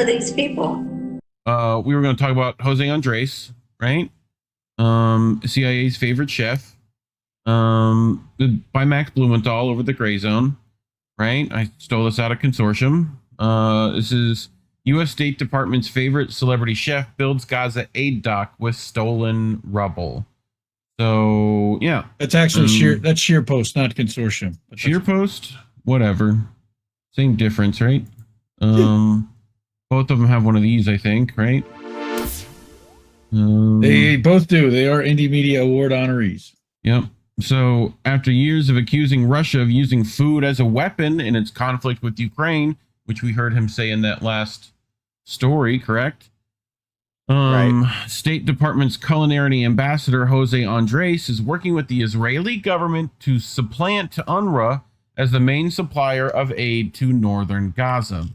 are these people? We were going to talk about Jose Andres, right? CIA's favorite chef. By Max Blumenthal over the Grayzone, right? I stole this out of Consortium. This is U.S. State Department's favorite celebrity chef builds Gaza aid dock with stolen rubble. So yeah, that's actually that's sheer post, not Consortium. Sheer post, whatever, same difference, right? Both of them have one of these, I think, right? They both do. They are Indie Media Award honorees. Yep. So after years of accusing Russia of using food as a weapon in its conflict with Ukraine, which we heard him say in that last story, correct? Right. State Department's culinary ambassador Jose Andres is working with the Israeli government to supplant UNRWA as the main supplier of aid to Northern Gaza.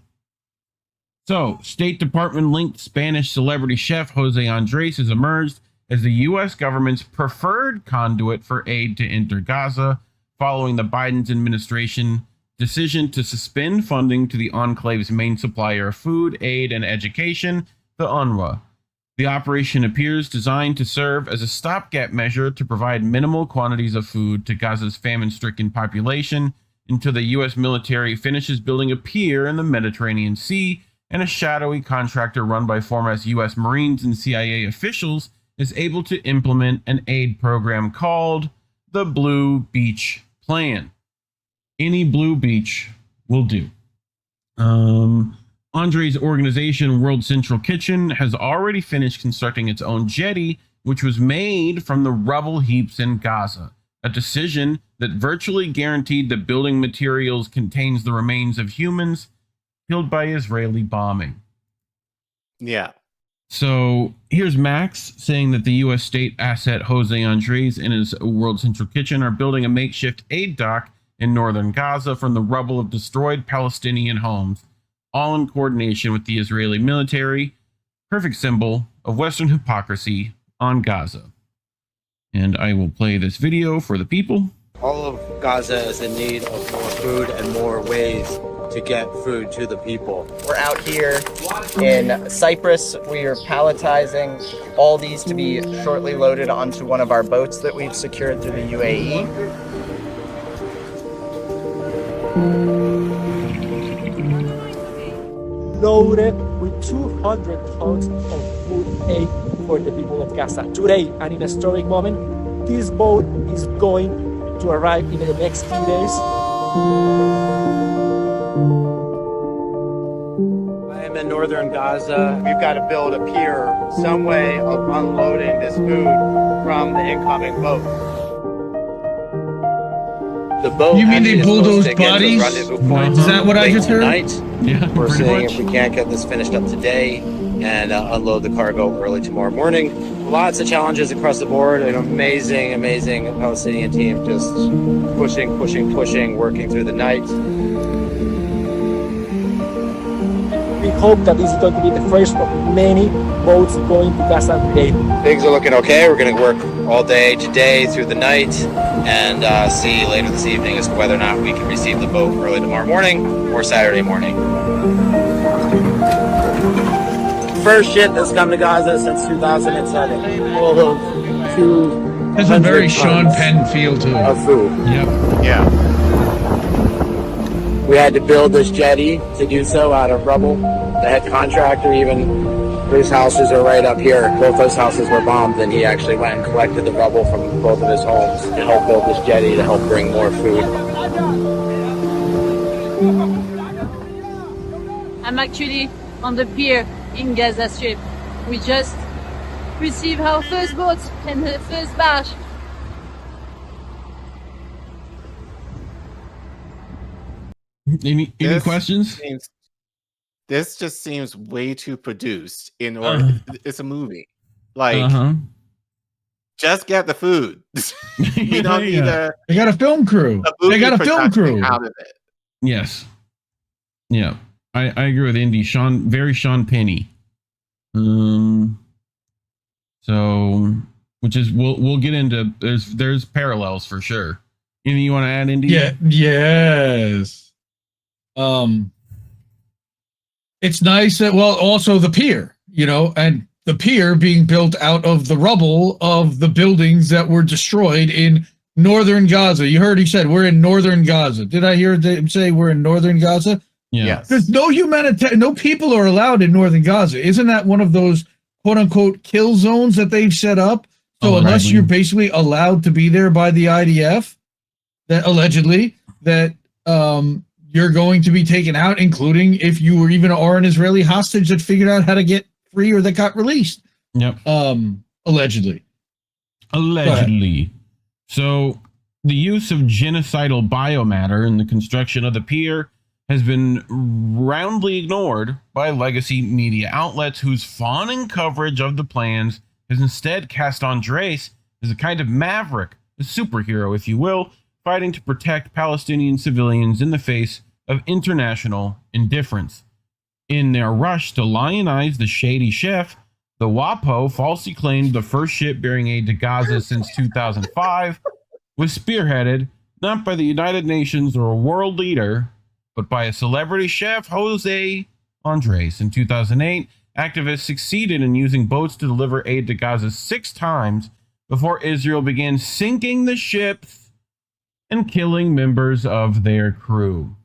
So, State Department-linked Spanish celebrity chef Jose Andres has emerged as the U.S. government's preferred conduit for aid to enter Gaza, following the Biden administration decision to suspend funding to the enclave's main supplier of food, aid, and education, the UNRWA. The operation appears designed to serve as a stopgap measure to provide minimal quantities of food to Gaza's famine-stricken population until the U.S. military finishes building a pier in the Mediterranean Sea, and a shadowy contractor run by former U.S. Marines and CIA officials is able to implement an aid program called the Blue Beach Plan. Any blue beach will do. Andre's organization, World Central Kitchen, has already finished constructing its own jetty, which was made from the rubble heaps in Gaza, a decision that virtually guaranteed the building materials contains the remains of humans killed by Israeli bombing. Yeah. So here's Max saying that the U.S. state asset Jose Andres and his World Central Kitchen are building a makeshift aid dock in northern Gaza from the rubble of destroyed Palestinian homes, all in coordination with the Israeli military. Perfect symbol of Western hypocrisy on Gaza. And I will play this video for the people. All of Gaza is in need of more food and more ways to get food to the people. We're out here in Cyprus. We are palletizing all these to be shortly loaded onto one of our boats that we've secured through the UAE. Loaded with 200 tons of food aid for the people of Gaza. Today, and in a historic moment, this boat is going to arrive in the next few days. I am in northern Gaza. We've got to build a pier, some way of unloading this food from the incoming boat. The boat. You mean they bulldozed bodies? Is that what I just heard? Yeah, we're seeing if we can't get this finished up today and unload the cargo early tomorrow morning. Lots of challenges across the board. An amazing, amazing Palestinian team just pushing, working through the night. We hope that this is going to be the first of many boats going to Gaza today. Things are looking okay. We're going to work all day today through the night and see later this evening as to whether or not we can receive the boat early tomorrow morning or Saturday morning. First ship that's come to Gaza since 2007. Full of 200 That's a very Sean Penn feel to it. Of food. Yep. Yeah. We had to build this jetty to do so out of rubble. The head contractor, even whose houses are right up here, both those houses were bombed, and he actually went and collected the rubble from both of his homes to help build this jetty to help bring more food. I'm actually on the pier in Gaza Strip. We just received our first boat and the first barge. Any questions? This just seems way too produced in order. It's a movie. Like, just get the food. You don't need a. They got a film crew. They got a film crew out of it. Yes. Yeah, I agree with Indy. Very Sean Penny. So, which is we'll get into. There's parallels for sure. Anything you want to add, Indy? Yeah. Yes. It's nice that, well, also the pier, and the pier being built out of the rubble of the buildings that were destroyed in Northern Gaza. You heard he said we're in Northern Gaza. Did I hear him say we're in Northern Gaza? Yeah. Yes. There's no people are allowed in Northern Gaza. Isn't that one of those quote unquote kill zones that they've set up? So unless you're basically allowed to be there by the IDF, that allegedly that you're going to be taken out, including if you were even an Israeli hostage that figured out how to get free or that got released. Yep. Allegedly. So the use of genocidal biomatter in the construction of the pier has been roundly ignored by legacy media outlets whose fawning coverage of the plans has instead cast Andres as a kind of maverick, a superhero, if you will, fighting to protect Palestinian civilians in the face of international indifference. In their rush to lionize the shady chef, the WAPO falsely claimed the first ship bearing aid to Gaza since 2005 was spearheaded not by the United Nations or a world leader, but by a celebrity chef, Jose Andres. In 2008, activists succeeded in using boats to deliver aid to Gaza 6 times before Israel began sinking the ships and killing members of their crew.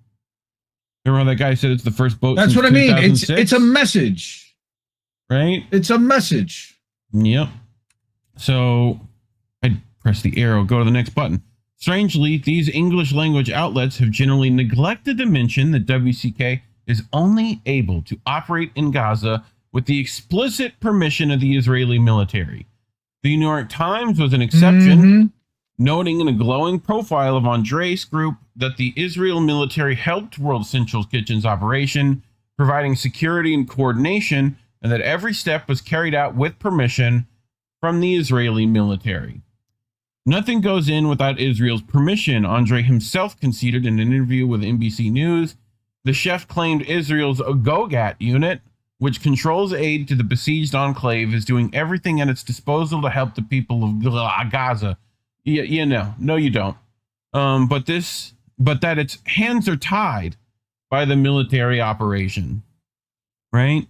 Remember how that guy said it's the first boat? That's what I mean. It's a message, right? It's a message. Yep. So I press the arrow, go to the next button. Strangely, these English language outlets have generally neglected to mention that WCK is only able to operate in Gaza with the explicit permission of the Israeli military. The New York Times was an exception, noting in a glowing profile of Andres' group that the Israel military helped World Central Kitchen's operation, providing security and coordination, and that every step was carried out with permission from the Israeli military. Nothing goes in without Israel's permission, Andre himself conceded in an interview with NBC News. The chef claimed Israel's Gogat unit, which controls aid to the besieged enclave, is doing everything at its disposal to help the people of Gaza. No, you don't. But that its hands are tied by the military operation, right?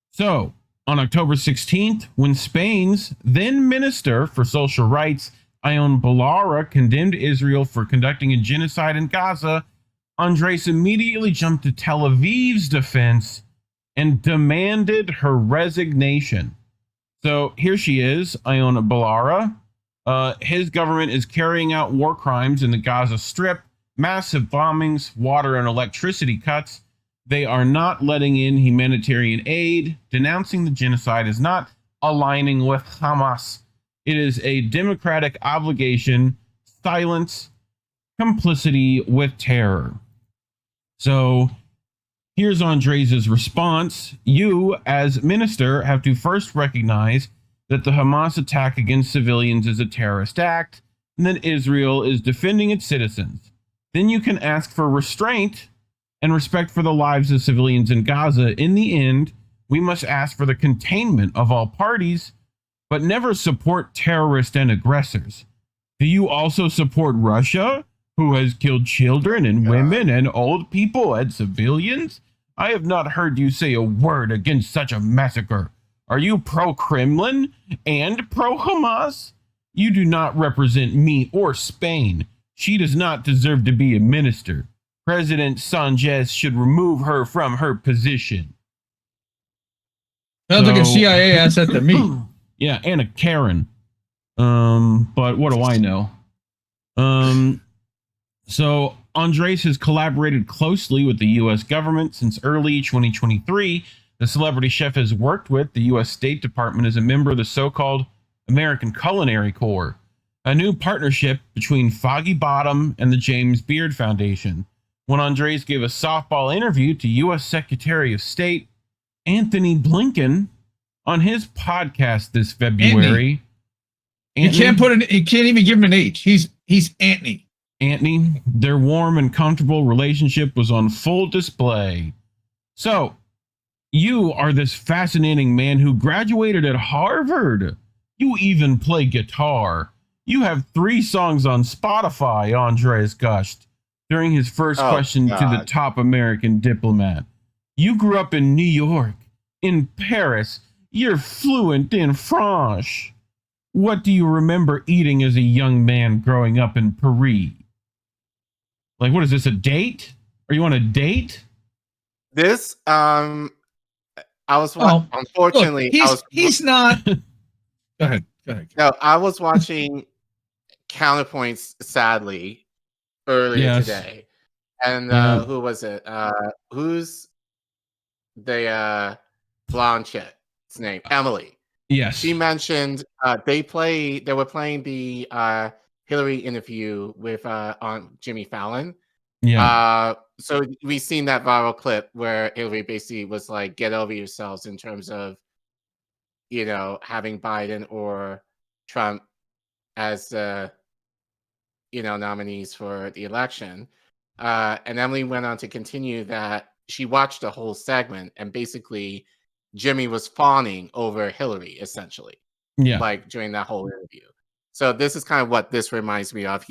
So on October 16th, when Spain's then Minister for Social Rights, Ion Belarra, condemned Israel for conducting a genocide in Gaza, Andres immediately jumped to Tel Aviv's defense and demanded her resignation. So here she is, Ion Belarra. His government is carrying out war crimes in the Gaza Strip, massive bombings, water and electricity cuts. They are not letting in humanitarian aid. Denouncing the genocide is not aligning with Hamas. It is a democratic obligation. Silence, complicity with terror. So here's Andres' response. You, as minister, have to first recognize that the Hamas attack against civilians is a terrorist act, and that Israel is defending its citizens. Then you can ask for restraint and respect for the lives of civilians in Gaza. In the end, we must ask for the containment of all parties, but never support terrorists and aggressors. Do you also support Russia, who has killed children and women and old people and civilians? I have not heard you say a word against such a massacre. Are you pro-Kremlin and pro-Hamas? You do not represent me or Spain. She does not deserve to be a minister. President Sanchez should remove her from her position. Sounds like a CIA asset to me. Yeah, and a Karen. But what do I know? So Andres has collaborated closely with the U.S. government since early 2023. The celebrity chef has worked with the U.S. State Department as a member of the so-called American Culinary Corps, a new partnership between Foggy Bottom and the James Beard Foundation. When Andres gave a softball interview to U.S. Secretary of State Anthony Blinken on his podcast this February. You can't even give him an H. He's Anthony. Anthony, their warm and comfortable relationship was on full display. So, you are this fascinating man who graduated at Harvard. You even play guitar. You have 3 songs on Spotify, Andres gushed during his first question to the top American diplomat. You grew up in New York, in Paris. You're fluent in French. What do you remember eating as a young man growing up in Paris? Like, what is this, a date? Are you on a date? This, I was unfortunately, look, he's not. Go ahead. No, I was watching Counterpoints, sadly, earlier today. And who was it? Who's the blonde chick's name? Emily. Yes. She mentioned they were playing the Hillary interview with on Jimmy Fallon. Yeah. So we've seen that viral clip where Hillary basically was like, "Get over yourselves" in terms of, you know, having Biden or Trump as nominees for the election. And Emily went on to continue that she watched the whole segment and basically Jimmy was fawning over Hillary, essentially. Yeah. Like during that whole interview. So this is kind of what this reminds me of.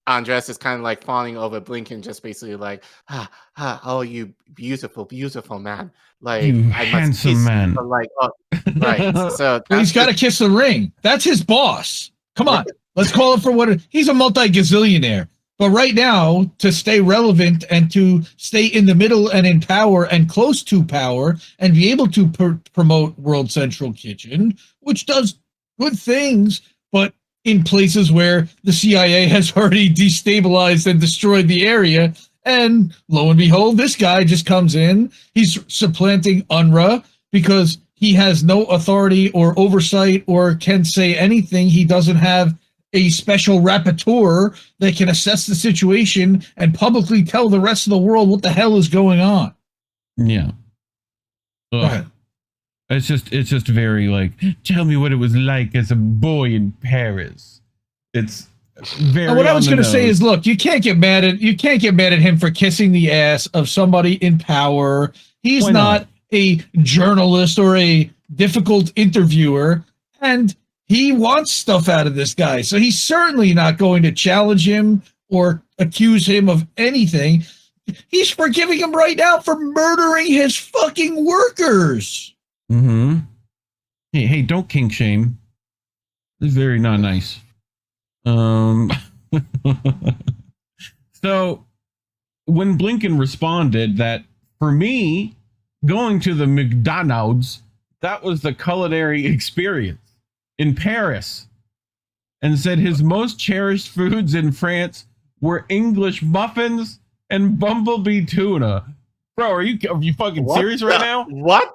Andres is kind of like fawning over Blinken, just basically like, oh, you beautiful, beautiful man. Like, you I handsome man. Like, oh, right. So well, he's got to kiss the ring. That's his boss. Come on. Let's call it for what he's a multi-gazillionaire. But right now, to stay relevant and to stay in the middle and in power and close to power and be able to promote World Central Kitchen, which does good things, but in places where the CIA has already destabilized and destroyed the area. And lo and behold, this guy just comes in. He's supplanting UNRWA because he has no authority or oversight or can say anything. He doesn't have a special rapporteur that can assess the situation and publicly tell the rest of the world what the hell is going on. Yeah. Go ahead. It's just very like, tell me what it was like as a boy in Paris. It's very. What I was going to say is, look, you can't get mad at him for kissing the ass of somebody in power. He's not a journalist or a difficult interviewer, and he wants stuff out of this guy. So he's certainly not going to challenge him or accuse him of anything. He's forgiving him right now for murdering his fucking workers. Mm-hmm. Hey, don't kink shame. It's very not nice. So when Blinken responded that for me, going to the McDonald's, that was the culinary experience in Paris, and said his most cherished foods in France were English muffins and bumblebee tuna. Bro, are you fucking serious right now? What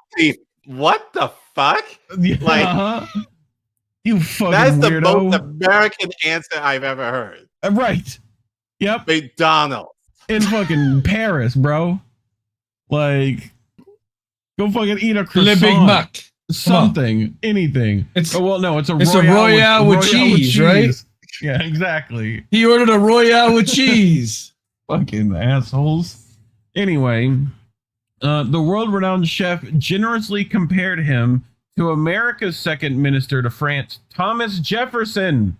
the fuck? Like, you fucking that's the weirdo. most American answer I've ever heard. Right. Yep. McDonald's. In fucking Paris, bro. Like, go fucking eat a croissant. Le Big Mac. Something. Anything. It's a Royale with cheese, right? Yeah, exactly. He ordered a Royale with cheese. Fucking assholes. Anyway, the world-renowned chef generously compared him to America's second minister to France, Thomas Jefferson,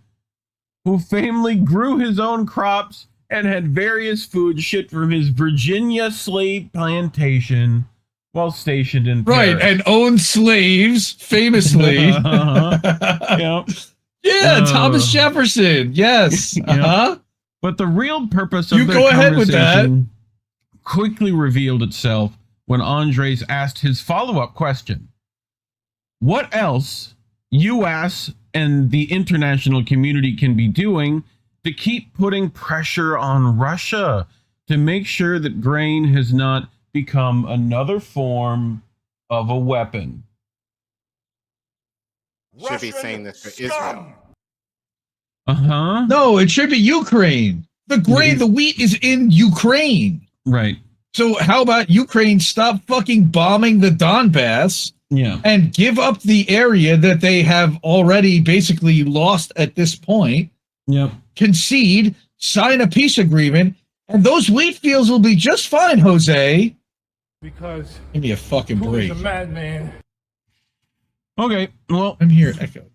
who famously grew his own crops and had various foods shipped from his Virginia slave plantation while stationed in Paris. Right, and owned slaves, famously. Yep. Yeah, Thomas Jefferson. Yes. But the real purpose of you their go ahead with that. conversation quickly revealed itself when Andres asked his follow-up question. What else U.S. and the international community can be doing to keep putting pressure on Russia to make sure that grain has not become another form of a weapon? Should be saying this for Israel. No, it should be Ukraine. The grain, the wheat is in Ukraine. Right. So how about Ukraine stop fucking bombing the Donbass? Yeah. And give up the area that they have already basically lost at this point. Yep. Concede, sign a peace agreement, and those wheat fields will be just fine, Jose. Because give me a fucking break. He's a madman. Okay, well, I'm here, Echo.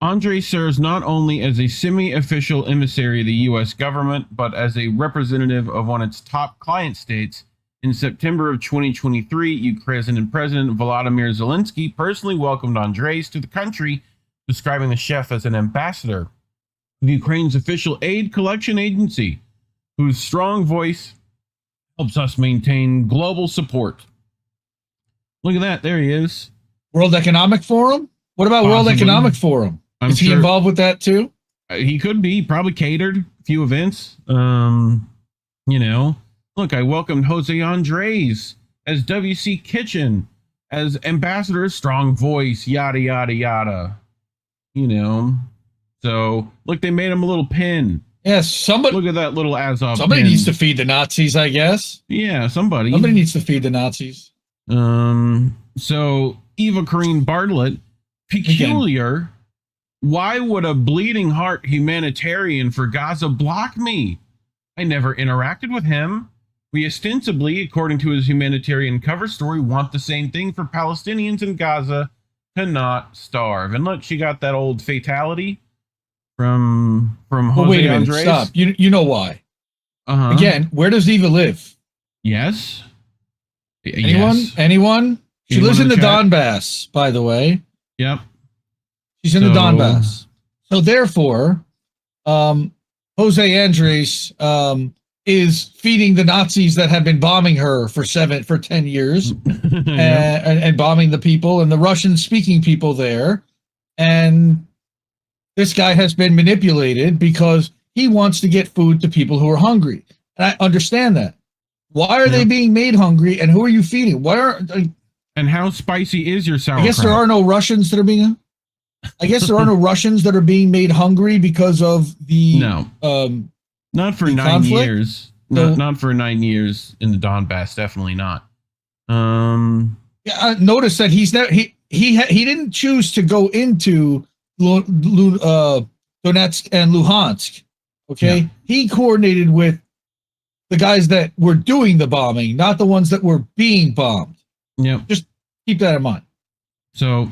Andre serves not only as a semi-official emissary of the U.S. government, but as a representative of one of its top client states. In September of 2023, Ukrainian President Volodymyr Zelensky personally welcomed Andres to the country, describing the chef as an ambassador of Ukraine's official aid collection agency, whose strong voice helps us maintain global support. Look at that. There he is. World Economic Forum? What about World Possibly. Economic Forum? I'm Is he sure- involved with that too? He could be. Probably catered a few events. You know, look, I welcomed Jose Andres as WC Kitchen, as ambassador, strong voice, yada, yada, yada. You know, so look, they made him a little pin. Yes, somebody. Look at that little Azov Somebody pin. needs to feed the Nazis, I guess. Yeah, somebody. Somebody needs to feed the Nazis. So Eva Karine Bartlett, peculiar. Why would a bleeding heart humanitarian for Gaza block me? I never interacted with him. We ostensibly, according to his humanitarian cover story, want the same thing for Palestinians in Gaza to not starve. And look, she got that old fatality from Jose Well, wait a minute, Andres. stop. You know why? Uh-huh. Again, where does Eva live? Yes. Anyone? Yes. Anyone? She Anyone lives in the chat? Donbass, by the way. Yep. She's in the So- Donbass. So therefore, Jose Andres is feeding the Nazis that have been bombing her for 10 years and bombing the people and the Russian-speaking people there. And this guy has been manipulated because he wants to get food to people who are hungry. And I understand that. Why are they being made hungry, and who are you feeding? Why are And how spicy is your sauerkraut? I guess there are no Russians that are being. I guess there are no Russians that are being made hungry because of the not for the 9 conflict? years. So- Not for 9 years in the Donbass. Definitely not. Yeah, notice that he didn't choose to go into Donetsk and Luhansk. Okay, Yeah. he coordinated with the guys that were doing the bombing, not the ones that were being bombed. Yep. Just keep that in mind. So,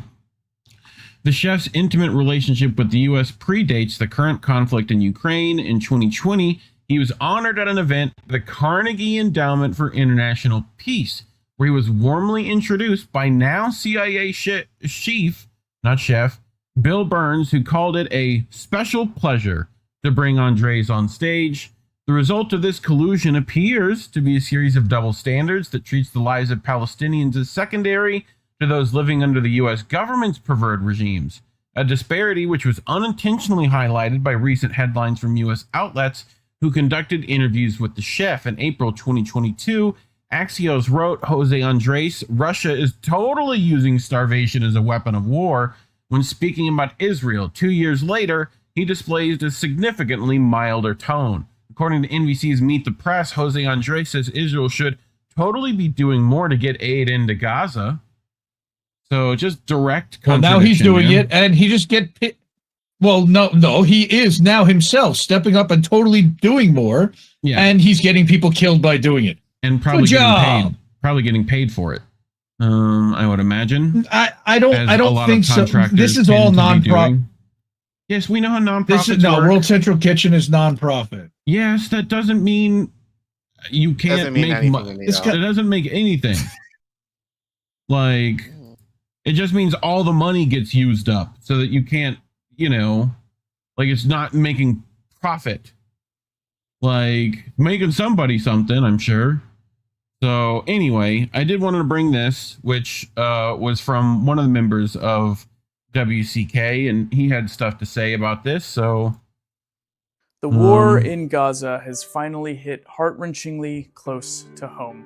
the chef's intimate relationship with the U.S. predates the current conflict in Ukraine. In 2020, he was honored at an event at the Carnegie Endowment for International Peace, where he was warmly introduced by now CIA chief, not chef, Bill Burns, who called it a special pleasure to bring Andres on stage. The result of this collusion appears to be a series of double standards that treats the lives of Palestinians as secondary to those living under the U.S. government's preferred regimes, a disparity which was unintentionally highlighted by recent headlines from U.S. outlets who conducted interviews with the chef. In April 2022, Axios wrote, Jose Andres, Russia is totally using starvation as a weapon of war. When speaking about Israel 2 years later, he displays a significantly milder tone. According to NBC's Meet the Press, Jose Andres says Israel should totally be doing more to get aid into Gaza. So just direct Well, now he's contradiction, doing man. it, and he just Well, no, he is now himself stepping up and totally doing more, Yeah. and he's getting people killed by doing it. And probably Good getting job. paid. Probably getting paid for it. I would imagine. I as don't a lot think of so. contractors This is all tend to be non-profit. doing. Yes, we know how nonprofits This is no work. World Central Kitchen is non-profit. Yes, that doesn't mean you can't Doesn't mean make anything money. to me, This though. guy- It doesn't make anything. Like, it just means all the money gets used up so that you can't, like it's not making profit. Like, making somebody something, I'm sure. So anyway, I did want to bring this, which was from one of the members of WCK, and he had stuff to say about this. So The war in Gaza has finally hit heart-wrenchingly close to home.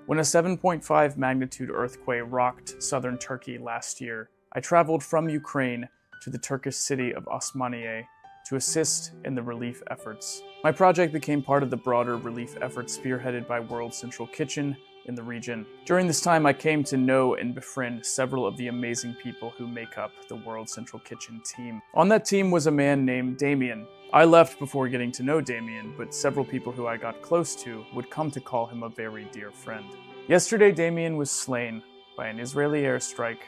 When a 7.5 magnitude earthquake rocked southern Turkey last year, I traveled from Ukraine to the Turkish city of Osmaniye to assist in the relief efforts. My project became part of the broader relief efforts spearheaded by World Central Kitchen in the region. During this time, I came to know and befriend several of the amazing people who make up the World Central Kitchen team. On that team was a man named Damien. I left before getting to know Damien, but several people who I got close to would come to call him a very dear friend. Yesterday, Damien was slain by an Israeli airstrike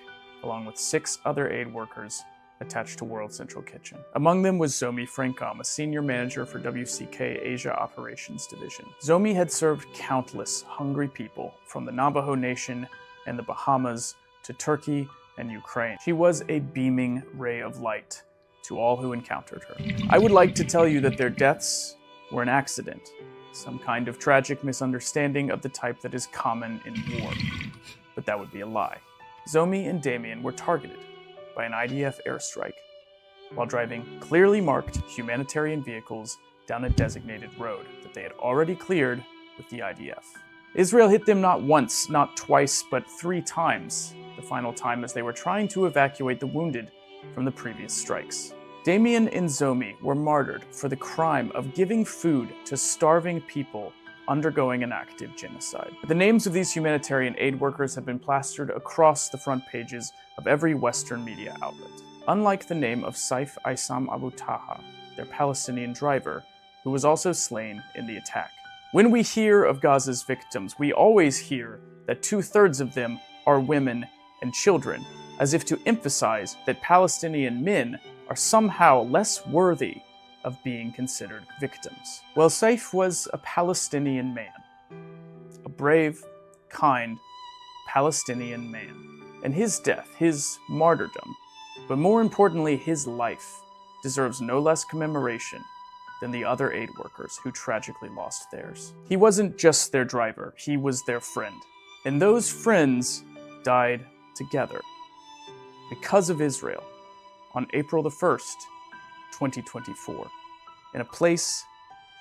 along with 6 other aid workers attached to World Central Kitchen. Among them was Zomi Francom, a senior manager for WCK Asia Operations Division. Zomi had served countless hungry people from the Navajo Nation and the Bahamas to Turkey and Ukraine. She was a beaming ray of light to all who encountered her. I would like to tell you that their deaths were an accident, some kind of tragic misunderstanding of the type that is common in war. But that would be a lie. Zomi and Damien were targeted by an IDF airstrike while driving clearly marked humanitarian vehicles down a designated road that they had already cleared with the IDF. Israel hit them not once, not twice, but 3 times, the final time as they were trying to evacuate the wounded from the previous strikes. Damien and Zomi were martyred for the crime of giving food to starving people undergoing an active genocide. The names of these humanitarian aid workers have been plastered across the front pages of every Western media outlet. Unlike the name of Saif Aissam Abu Taha, their Palestinian driver, who was also slain in the attack. When we hear of Gaza's victims, we always hear that 2/3 of them are women and children, as if to emphasize that Palestinian men are somehow less worthy of being considered victims. Well, Saif was a Palestinian man, a brave, kind Palestinian man. And his death, his martyrdom, but more importantly, his life, deserves no less commemoration than the other aid workers who tragically lost theirs. He wasn't just their driver, he was their friend. And those friends died together because of Israel on April the 1st, 2024, in a place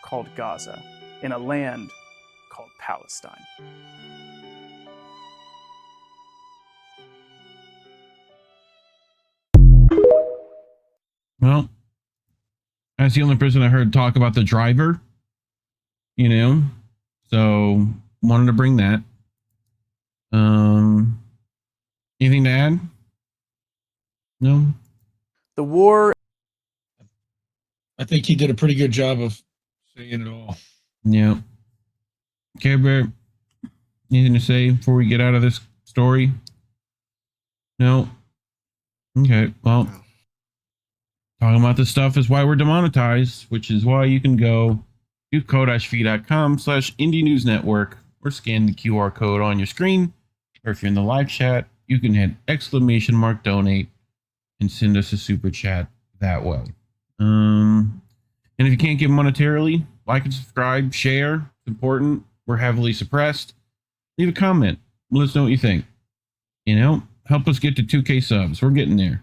called Gaza, in a land called Palestine. Well, that's the only person I heard talk about the driver, so wanted to bring that. Anything to add? No? The war. I think he did a pretty good job of saying it all. Yeah. Care Bear, anything to say before we get out of this story? No? Okay, well, talking about this stuff is why we're demonetized, which is why you can go to ko-fi.com/Indie News Network or scan the QR code on your screen, or if you're in the live chat, you can hit !donate and send us a super chat that way. And if you can't give monetarily, like and subscribe, share. It's important. We're heavily suppressed. Leave a comment. Let us know what you think. Help us get to 2K subs. We're getting there.